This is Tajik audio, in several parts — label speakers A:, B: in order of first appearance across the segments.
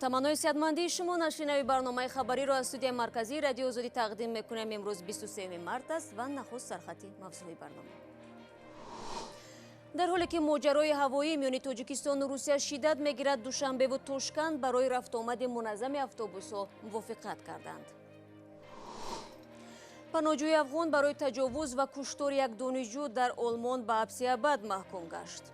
A: таманнои сиҳатмандии шумо нашрinaви барномаи хабариро аз студияи марказии радиои Озодӣ тақдим мекунем. имрӯз 23 март аст ва нахуст сархати мавзӯи барнома. дар ҳоле ки моҷарои ҳавоӣ миёни Тоҷикистону Русия шиддат мегирад, душанбеву тошканд барои рафтуомади муназзами автобусҳо мувофиқат карданд. паноҳҷӯи афғон барои таҷовуз ва куштори як донишҷӯ дар олмон ба ҳабси абад маҳкум гашт.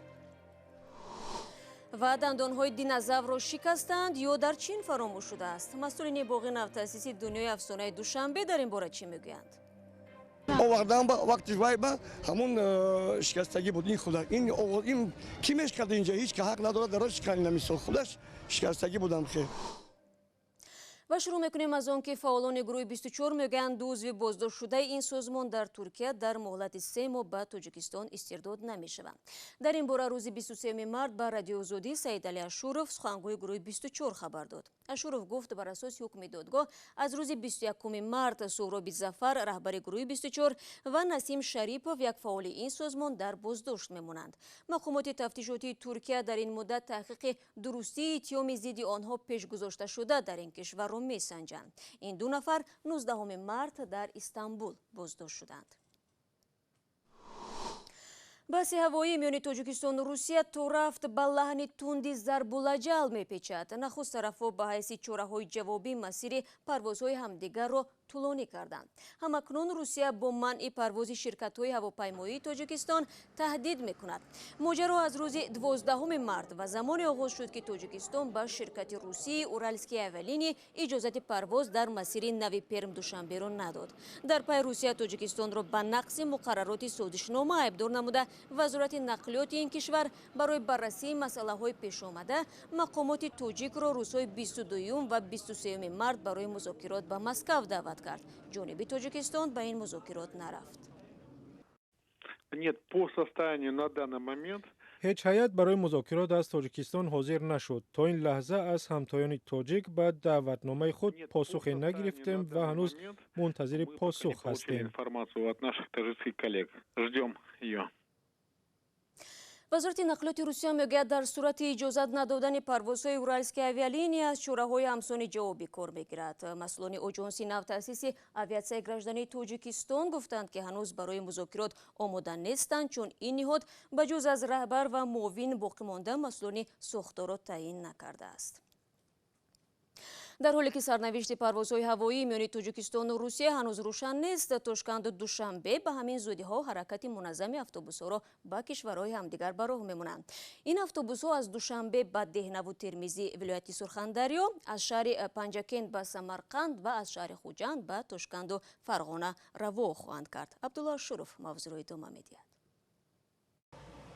A: ва дандонҳои динозаврро шикастанд ё дар чин фаромӯш шудааст. масъулини боғи навтаъсиси дунёи афсонаи душанбе дар ин бора чӣ мегӯянд?
B: وقتی وای با همون شکستگی بود این خدا این کی میشکرد اینجا هیچ که حق نداره درش شکنی نمیسو خودش شکستگی بودم خیر.
A: ва шурӯъ мекунем аз он ки фаъолони гурӯҳи 24 мегӯянд ду узви боздоштшудаи ин созмон дар Туркия дар муҳлати 3 моҳ ба Тоҷикистон истирдод намешаванд. дар ин бора рӯзи 23 март ба радиои Озодӣ Саидали Ашуров сухангӯи гурӯҳи 24 хабар дод. Ашуров гуфт бар асоси ҳукми додгоҳ аз рӯзи 21 март Суҳроби Зафар раҳбари гурӯҳи 24 ва Насим Шарипов як фаъоли ин созмон дар боздошт мемонанд. мақомоти тафтишотии Туркия дар ин муддат таҳқиқи дурустии иттиҳоми зидди онҳо пешгузошташуда дар ин кишвар месанҷанд. ин ду нафар 19 март дар Истанбул боздошт шуданд. баҳси ҳавоӣ миёни Тоҷикистону Русия то рафт ба лаҳни тунди зарбулаҷал мепечад. нахуст тарафҳо ба ҳайси чораҳои ҷавобӣ масири парвозҳои ҳамдигарро тӯлонӣ карданд. ҳамакнун Русия бо манъи парвози ширкатҳои ҳавопаймоии Тоҷикистон таҳдид мекунад. моҷаро аз рӯзи 12 март ва замоне оғоз шуд ки Тоҷикистон ба ширкати русии Уральские авиалинии иҷозати парвоз дар масири нави Перм-Душанберо надод. дар пай Русия Тоҷикистонро ба нақси муқаррароти созишнома айбдор намуда вазорати нақлиёти ин кишвар барои баррасии масъалаҳои пешомада мақомоти тоҷикро рӯзҳои 22 ва 23 март барои музокирот ба Москав даъват кард. ҷониби Тоҷикистон ба ин музокирот нарафт.
C: Нет, по состоянию на данный момент
D: ҳеҷ ҳайат барои музокирот аз Тоҷикистон ҳозир нашуд. то ин лаҳза аз ҳамтоёни тоҷик ба даъватномаи худ посухе нагирифтем ва ҳанӯз мунтазири посух ҳастем.
A: вазорати нақлиёти Русия мегӯяд дар сурати иҷозат надодани парвозҳои Уральские авиалинии аз чораҳои ҳамсони ҷавобӣ кор мегирад. масъулони оҷонси навтаъсиси авиатсияи граждании Тоҷикистон гуфтанд ки ҳанӯз барои музокирот омода нестанд, чун ин ниҳод ба ҷуз аз раҳбар ва муовин боқимонда масъулони сохторо таъин накардааст. дар ҳоле ки сарнавишти парвозҳои ҳавоӣ миёни Тоҷикистону Русия ҳанӯз рӯшан нест, тошканду душанбе ба ҳамин зудиҳо ҳаракати муназзами автобусҳоро ба кишварҳои ҳамдигар ба роҳ мемонанд. ин автобусҳо аз душанбе ба деҳнаву термизӣ вилояти сурхандарё, аз шаҳри панҷакент ба самарқанд ва аз шаҳри хуҷанд ба тошканду фарғона раво хоҳанд кард. абдулло Ашуров мавзӯро идома медиҳад.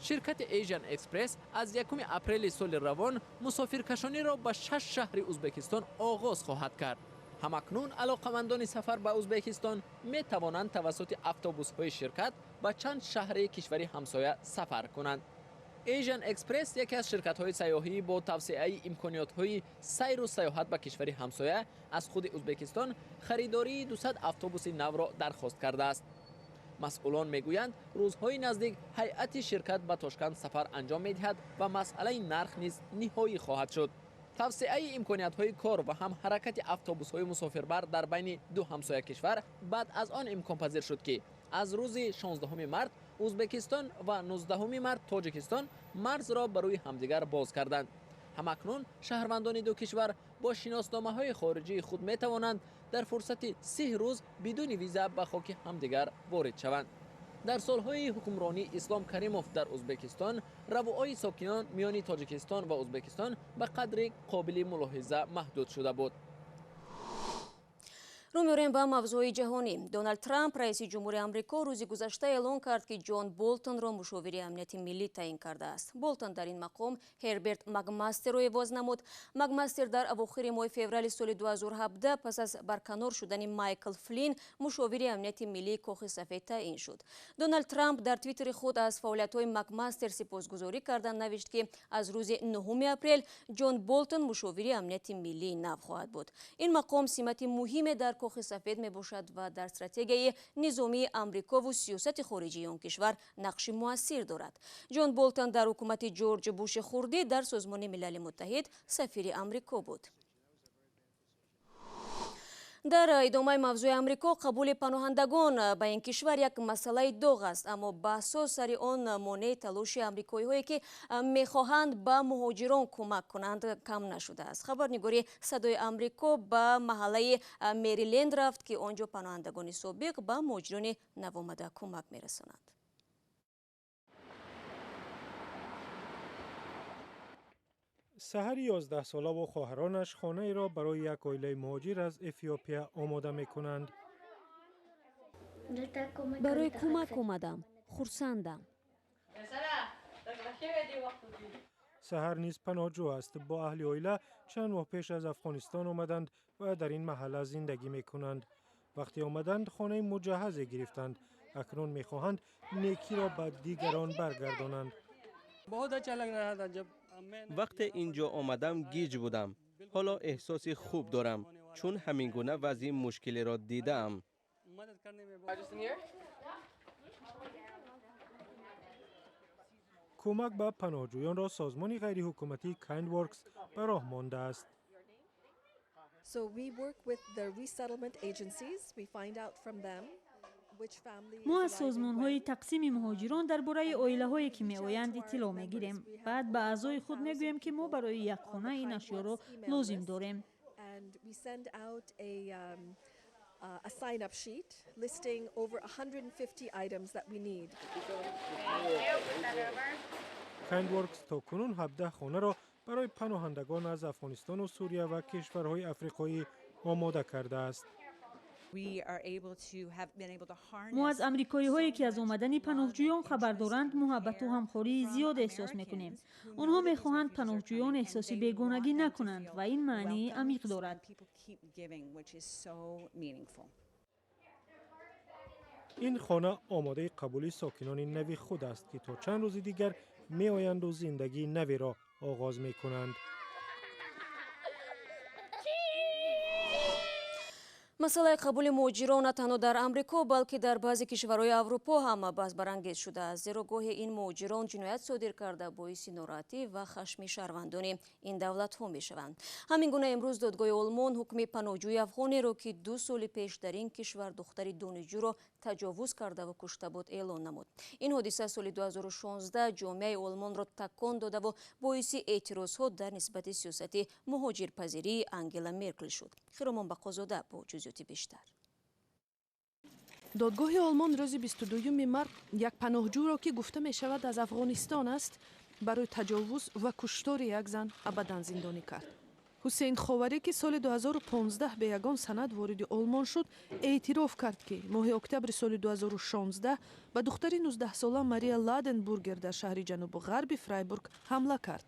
E: ширкати Asian Express аз 1 апрели соли равон мусофиркашониро ба 6 шаҳри Узбекистон оғоз хоҳад кард. ҳамакнун алоқамандони сафар ба Узбекистон метавонанд тавассути автобусҳои ширкат ба чанд шаҳри кишвари ҳамсоя сафар кунанд. Asian Express яке аз ширкатҳои сайёҳӣ бо тавсеаи имкониётҳои сайру сайёҳат ба кишвари ҳамсоя аз худи Узбекистон харидории 200 автобуси навро дархост кардааст. масъулон мегӯянд рӯзҳои наздик ҳайати ширкат ба Тошканд сафар анҷом медиҳад ва масъалаи нарх низ ниҳоӣ хоҳад шуд. тавсеаи имкониятҳои кор ва ҳам ҳаракати автобусҳои мусофирбар дар байни ду ҳамсоя кишвар баъд аз он имконпазир шуд ки аз рӯзи 16 март Узбекистон ва 19 март Тоҷикистон марзро ба рӯи ҳамдигар боз карданд. ҳамакнун шаҳрвандони ду кишвар бо шиносномаҳои хориҷии худ метавонанд дар фурсати 30 рӯз бидуни виза ба хоки ҳамдигар ворид шаванд. дар солҳои ҳукмронии Ислом Каримов дар Узбекистон равои сокинон миёни Тоҷикистон ва Узбекистон ба қадри қобили мулоҳиза маҳдуд шуда буд.
A: рӯ меорем ба мавзӯи ҷаҳонӣ. Дональд Трамп раиси ҷумҳури Амрико рӯзи гузашта эълон кард ки Ҷон Болтонро мушовири амнияти миллӣ таъин кардааст. Болтон дар ин мақом Ҳерберт Макмастерро эвоз намуд. Макмастер дар авохири моҳи феврали соли 2017 пас аз барканор шудани Майкл Флин мушовири амнияти миллии Кохи Сафед таъин шуд. Дональд Трамп дар твиттери худ аз фаъолиятҳои Макмастер сипосгузорӣ карда навишт ки аз рӯзи 9 апрел Ҷон Болтон мушовири амнияти миллии нав хоҳад буд. ин мақом симати муҳиме дар кохи сафед мебошад ва дар стратегияи низомии амрикову сиёсати хориҷии он кишвар нақши муассир дорад. ҷон болтон дар ҳукумати ҷорҷ буши хурдӣ дар созмони милали муттаҳид сафири амрико буд. дар идомаи мавзӯи амрико қабули паноҳандагон ба ин кишвар як масъалаи доғ аст, аммо баҳсҳо сари он монеъи талоши амрикоиҳое ки мехоҳанд ба муҳоҷирон кӯмак кунанд кам нашудааст. хабарнигори садои амрико ба маҳаллаи мериленд рафт ки онҷо паноҳандагони собиқ ба муҳоҷирони навомада кӯмак мерасонанд.
D: سحر 11 ساله و خواهرانش خانه را برای یک عائله مهاجر از افیوپیا آماده می‌کنند.
A: برای کمک آمدم. خرسندم.
D: سحر نیز پناهجو است. با اهل عائله چند ماه پیش از افغانستان آمدند و در این محله زندگی می‌کنند. وقتی آمدند خانه مجهز گرفتند. اکنون می‌خواهند نیکی را به دیگران برگردانند.
F: وقت اینجا آمدم گیج بودم. حالا احساس خوب دارم چون همین گونه وضع مشکلی را دیدم.
D: کمک به پناهجویان را سازمان غیر حکومتی کایند ورکس به راه مانده است.
G: So we work with the resettlement agencies. We find out from them
H: ما از سازمان‌های تقسیم مهاجران درباره عائله‌هایی که می‌آیند اطلاع می‌گیریم. بعد به اعضای خود می‌گوییم که ما برای یک خانه این اشیا را لازم داریم.
G: and we send out a sign-up sheet listing over 150 items that we need.
D: کایند ورکس تا کنون 17 خانه را برای پناهندگان از افغانستان و سوریه و کشورهای افریقایی آماده کرده است.
H: ما از امریکایی هایی که از آمدن پناهجویان خبر دارند محبت و همخوری زیاد احساس میکنیم. آنها میخواهند پناهجویان احساسی بیگانگی نکنند و این معنی عمیق دارد.
D: این خانه آماده قبول ساکنان نوی خود است که تا چند روز دیگر می آیند و زندگی نوی را آغاز می کنند.
A: масъалаи қабули муҳоҷирон на танҳо дар амрико балки дар баъзе кишварҳои аврупо ҳам баҳсбарангез шудааст, зеро гоҳи ин муҳоҷирон ҷиноят содир карда боиси нораҳатӣ ва хашми шаҳрвандони ин давлатҳо мешаванд. ҳамин гуна имрӯз додгоҳи олмон ҳукми паноҳҷӯи афғонеро ки 2 соли пеш дар ин кишвар духтари донишҷӯро таҷовуз карда ва кушта буд эълон намуд. ин ҳодиса соли 2016 ҷомеаи олмонро такон додаву боиси эътирозҳо дар нисбати сиёсати муҳоҷирпазирии Ангела Меркел шуд. хиромон бақозода бо ҷузъиёти бештар.
I: додгоҳи олмон рӯзи 22 март як паноҳҷӯро ки гуфта мешавад аз афғонистон аст барои таҷовуз ва куштори як зан абадан зиндонӣ кард. ҳусейн ховарӣ ки соли 2015 ба ягон санад вориди олмон шуд эътироф кард ки моҳи октябри соли 2016 ба духтари 19-сола Мария Ладенбургер дар шаҳри ҷанубу ғарби Фрайбург ҳамла кард.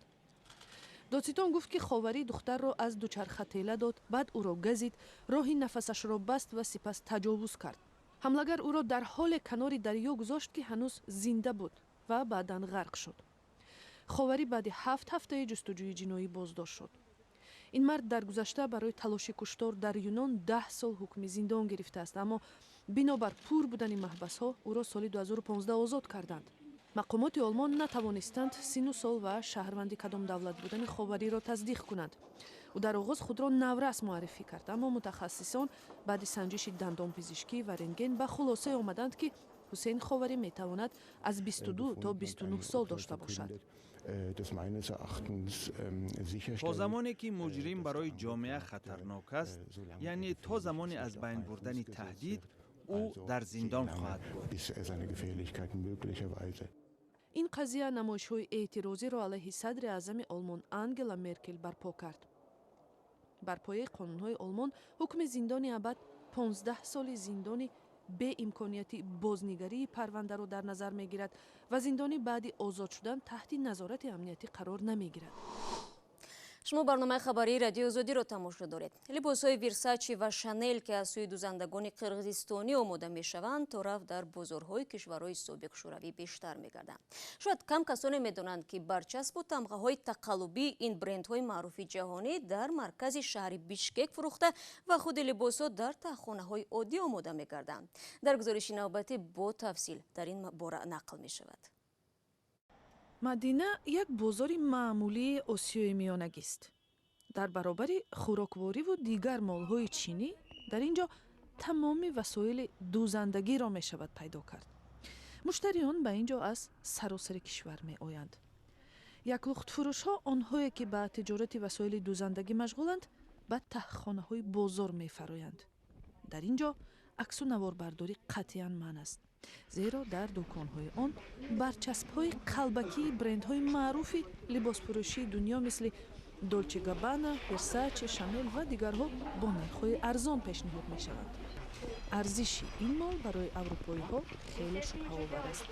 I: додситон гуфт ки ховарӣ духтарро аз дучарха тела дод, баъд ӯро газид, роҳи нафасашро баст ва сипас таҷовуз кард. ҳамлагар ӯро дар ҳоле канори дарьё гузошт ки ҳанӯз зинда буд ва баъдан ғарқ шуд. ховарӣ баъди 7 ҳафтаи ҷустуҷӯи ҷиноӣ боздошт шуд. ин мард дар гузашта барои талоши куштор дар Юнон 10 сол ҳукми зиндон гирифтааст, аммо бинобар пур будани маҳбасҳо ӯро соли 2015 озод карданд. мақомоти олмон натавонистанд сину сол ва шаҳрванди кадом давлат будани ховариро тасдиқ кунанд. ӯ дар оғоз худро наврас муаррифӣ кард, аммо мутахассисон баъди санҷиши дандонпизишкӣ ва рентген ба хулосае омаданд ки ҳусейн ховарӣ метавонад аз 22 то 29 сол дошта бошад.
J: تا زمانی که مجرم برای جامعه خطرناک است، یعنی تا زمانی از بین بردن تهدید، او در زندان خواهد بود.
I: این قضیه نمایش‌های اعتراضی را علیه صدر اعظم آلمان آنگلا مرکل برپا کرد. بر پایه قانون‌های آلمان حکم زندان ابد 15 سال زندانی به امکانیت بازنگری پرونده را در نظر می‌گیرد و زندانی بعد آزاد شدن تحت نظارت امنیتی قرار نمی‌گیرد.
A: شما برنامه خبری رادیو آزادیро тамошо доред. либосҳои версачи ва шанел ки аз сӯи дузандагони қирғизистонӣ омода мешаванд то рафт дар бозорҳои кишварҳои собиқ шӯравӣ бештар мегарданд. шояд кам касоне медонанд ки барчаспу тамғаҳои тақаллубӣ ин брендҳои маъруфи ҷаҳонӣ дар маркази шаҳри бишкек фурӯхта ва худи либосҳо дар таххонаҳои оддӣ омода мегарданд. дар гузориши навбатӣ бо тафсил дар ин бора нақл мешавад.
I: мадина як бозори маъмулии осиёи миёнагист. дар баробари хӯроквориву дигар молҳои чинӣ дар ин ҷо тамоми васоили дузандагиро мешавад пайдо кард. муштариён ба ин ҷо аз саросари кишвар меоянд. яклухтфурӯшҳо онҳое ки ба тиҷорати васоили дузандагӣ машғуланд ба таҳхонаҳои бозор мефароянд. дар ин ҷо аксу наворбардорӣ қатъиян манъ аст. зеро дар дӯконҳои он барчаспҳои қалбакии брендҳои маъруфи либосфурӯшии дунё мисли долче габбана, версаче, шанел ва дигарҳо бо нархҳои арзон пешниҳод мешаванд. арзиши ин мол барои аврупоиҳо хеле шубҳаовар аст.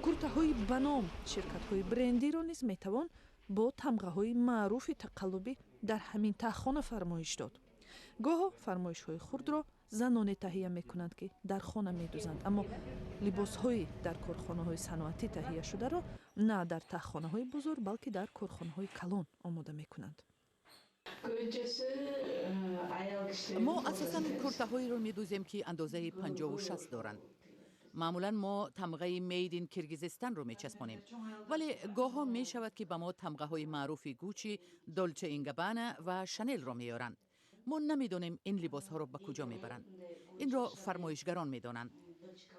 I: куртаҳои баном ширкатҳои брендиро низ метавон бо тамғаҳои маъруфи тақаллубӣ дар ҳамин таҳхона фармоиш дод. гоҳо фармоишҳои хурдро заноне таҳия мекунанд ки дар хона медӯзанд, аммо либосҳои дар корхонаҳои саноатӣ таҳияшударо на дар таҳхонаҳои бузург, балки дар корхонаҳои калон омода мекунанд.
K: мо асосан куртаҳоеро медӯзем ки андозаи 50-60 доранд. маъмулан мо тамғаи made in Киргизистанро мечаспонем, вале гоҳҳо мешавад ки ба мо тамғаҳои маъруфи Гуччи, Долче ин Габбана ва Шанелро меёранд. мо намедонем ин либосҳоро ба куҷо мебаранд. инро фармоишгарон медонанд.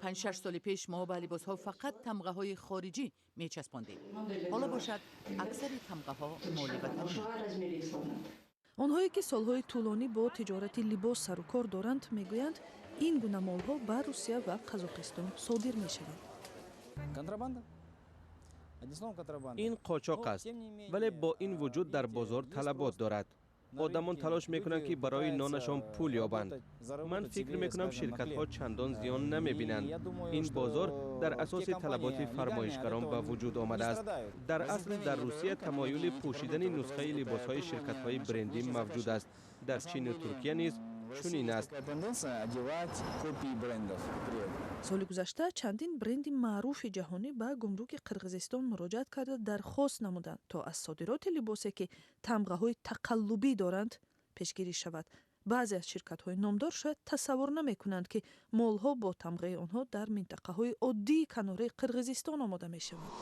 K: 5-6 соли пеш мо ба либосҳо фақат тамғаҳои хориҷӣ мечаспондем. ҳоло бошад аксари тамғаҳо моли ватанӣ.
I: онҳое ки солҳои тӯлонӣ бо тиҷорати либос сару кор доранд мегӯянд ин гуна молҳо ба Русия ва Қазоқистон содир мешаванд.
F: ин қочоқ аст, вале бо ин вуҷуд дар бозор талабот дорад. одамон талош мекунанд ки барои нонашон пул ёбанд. ман фикр мекунам ширкатҳо чандон зиён намебинанд. ин бозор дар асоси талаботи фармоишгарон ба вуҷуд омадааст. дар асл дар Русия тамоюли пӯшидани нусхаи либосҳои ширкатҳои брендӣ мавҷуд аст. дар Чину Туркия низ чунин аст.
I: соли гузашта чандин бренди маъруфи ҷаҳонӣ ба гумруки Қирғизистон муроҷиат карда дархост намуданд то аз содироти либосе ки тамғаҳои тақаллубӣ доранд пешгирӣ шавад. баъзе аз ширкатҳои номдор шояд тасаввур намекунанд ки молҳо бо тамғаи онҳо дар минтақаҳои оддии канораи Қирғизистон омода мешаванд.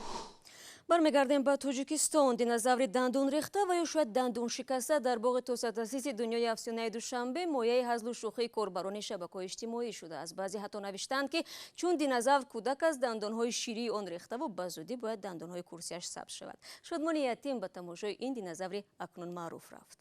A: бармегардем ба Тоҷикистон. динозаври дандон рехта ва ё шояд дандон шикаста дар боғи тосатасиси дунёи Афсонаи душанбе мояи ҳазлу шӯхии корбарони шабакаҳои иҷтимоӣ шудааст. баъзе ҳатто навиштанд ки чун динозавр кӯдак аст, дандонҳои ширии он рехтаву ба зудӣ бояд дандонҳои курсиаш сабз шавад. шодмони ятим ба тамошои ин динозаври акнун маъруф рафт.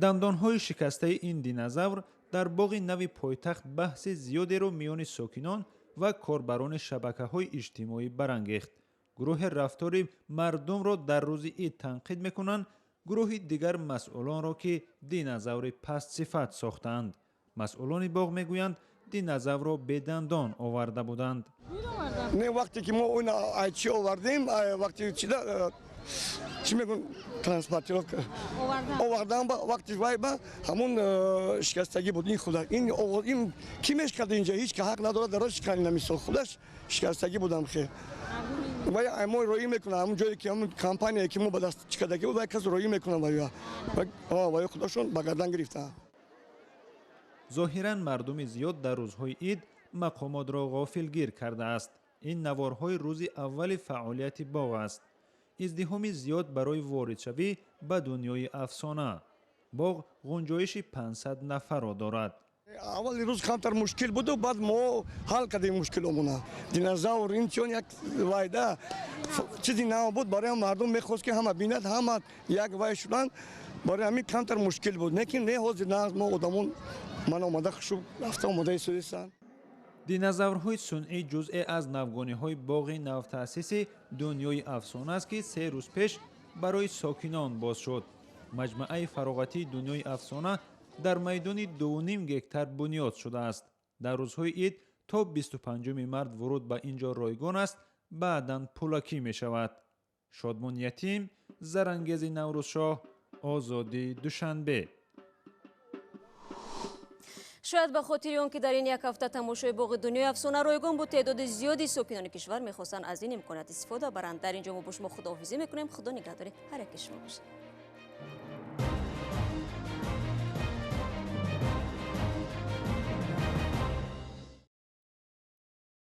L: дандонҳои шикастаи ин динозавр дар боғи нави пойтахт баҳси зиёдеро миёни сокинон ва корбарони шабакаҳои иҷтимоӣ барангехт. гурӯҳи рафтори мардумро дар рӯзи ид танқид мекунанд, гурӯҳи дигар масъулонро ки динозаври пастсифат сохтаанд. масъулони боғ мегӯянд динозаврро бедандон оварда буданд.
B: не вақте ки мо он айчи овардем, вақти чӣ мегӯям транспортировка овардан, вақти вай ба ҳамун шикастагӣ буд. ин худа ин ки мешкард инҷа ҳеҷ ки ҳақ надорад дароз шикани намисол худаш шикастагӣ будам хе. вай мо роӣ мекунам ҳамун ҷое ки ҳамун компания ки мо ба даст чикадагӣ буд вай кас роӣ мекунам вай худашон ба гардан гирифтаа.
L: зоҳиран мардуми зиёд дар рӯзҳои ид мақомотро ғофилгир кардааст. ин наворҳои рӯзи аввали фаъолияти боғ аст. издиҳоми зиёд барои воридшавӣ ба дунёи афсона. боғ ғунҷоиши 500 нафарро дорад.
B: аввали рӯз камтар мушкил буду, баъд мо ҳал кардем мушкиломона. динозавр ин чон як вайда чизи нав буд, барои мардум мехост ки ҳама бинад, ҳама як вай шудан, барои ҳамин камтар мушкил буд. лекин не ҳозир на мо одамон ман омада хушуб рафта омадаи суисан.
L: динозаврҳои сунъӣ ҷузъе аз навгониҳои боғи навтаъсиси дунёи афсона аст ки 3 рӯз пеш барои сокинон боз шуд. маҷмӯаи фароғатии дунёи афсона дар майдони 2.5 гектар бунёд шудааст. дар рӯзҳои ид то 25 март вуруд ба ин ҷо ройгон аст, баъдан пулакӣ мешавад. шодмон ятим, زرانگیز نوروزشاه، آزادی دوشنبه.
A: شاید به خاطر اون که در این یک هفته تماشای باغ دنیای افسانه رایگان بود، تعداد زیادی ساکنان کشور میخواستن از این امکانات استفاده برند. در اینجا ما با شما خداحافظی میکنیم. خدا نگهدار هر یک شما باشه.